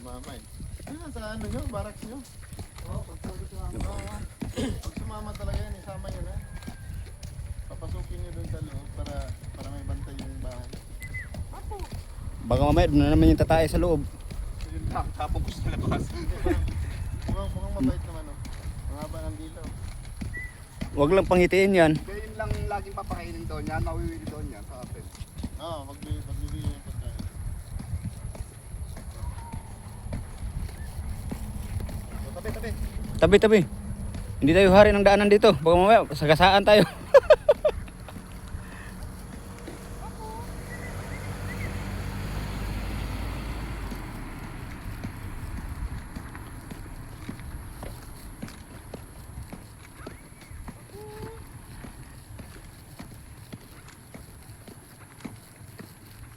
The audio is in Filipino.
Sumama eh. Ah, sa ano nyo? Barracks nyo? Oo, pag sumama talaga yan, isama yun eh. Papasukin nyo doon sa loob para may bantay yung bahay. Baka mamaya doon na naman yung tatae sa loob. Yun lang, tapon ko sa labas. Mukhang mabait naman oh. Mahaba ng dilaw. Huwag lang pangitiin yan. Kaya yun lang laging papakainin doon yan, mawiwili doon yan sa atin. Oo, magbibigay yung pagkain. Tabi, tabi. Tabi-tabi. Hindi tayo hari ng daanan dito. Baka mamaya sagasaan tayo.